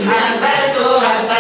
أحببت رب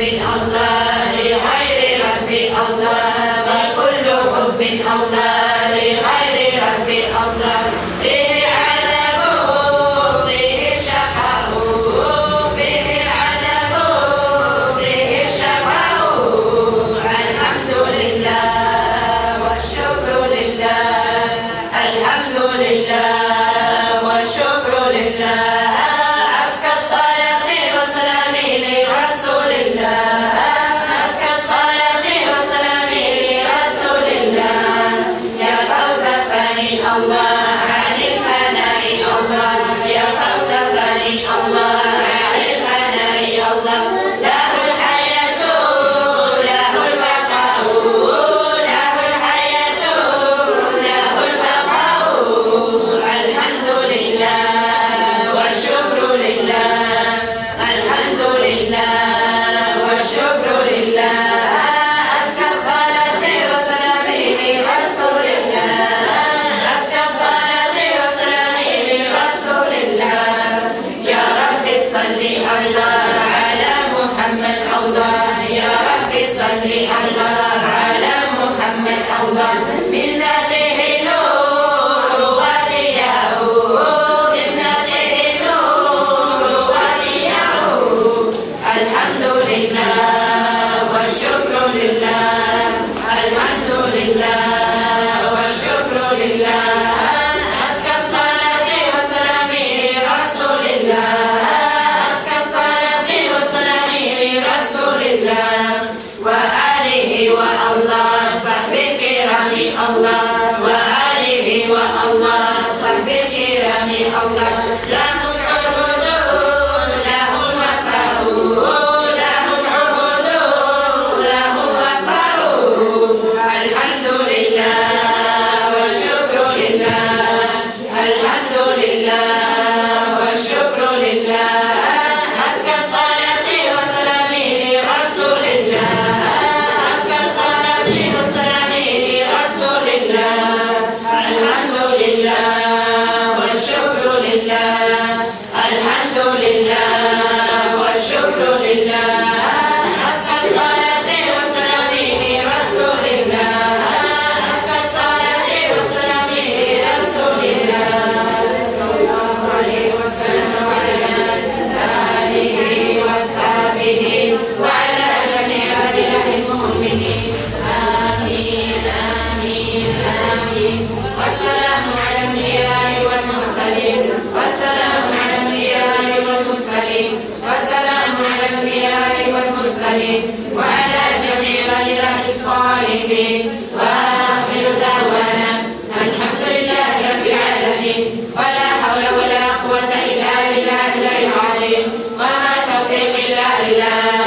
الله لغير ربي الله، وكل حب الله لغير ربي الله. فيه العذاب فيه الشقاء، فيه العذاب فيه الشقاء. الحمد لله والشكر لله، الحمد لله والشكر لله. أزكى الصلاة والسلام لرسول الله، أزكى الصلاة والسلام لرسول الله. يا فوز فاني الله عن الفناء الله، يا فوز فاني الله عن الفناء الله. له الحياة له البقاء، له الحياة له البقاء. الحمد لله والشكر لله، الحمد لله والشكر لله. أزكى الصلاة والسلام لرسول الله، أزكى الصلاة والسلام لرسول الله. يا رب صل الله على محمد الله، يا رب صل الله على محمد الله. من ذاته نور ولياه، من ذاته نور ولياه. الحمد لله والشكر لله، الحمد لله والشكر لله. أزكى الصلاة والسلام لرسول الله، أزكى الصلاة والسلام لرسول الله. وآله والله صحبه الكرام الله، وآله والله صحبه الكرام الله. لهم عهود لهم وفاء، لهم عهود لهم وفاء. الحمد لله والشكر لله، الحمد لله والشكر لله. أزكى الصلاة والسلام لرسول الله، أزكى الصلاة والسلام لرسول الله. الحمد لله والشكر لله، الحمد لله والشكر لله. أزكى الصلاة والسلام لرسول الله، أزكى الصلاة والسلام لرسول الله صلى الله عليه وسلم، وعلى آله وصحبه وعلى جميع أولياء المؤمنين. آمين آمين آمين. والسلام على الأنبياء والمرسلين، والسلام على الأنبياء والمرسلين، والسلام على الأنبياء والمرسلين، وعلى جميع أولياء الصالحين. وآخر دعوانا الحمد لله رب العالمين، ولا حول ولا قوة إلا بالله العلي العظيم، وما توفيقي إلا بالله.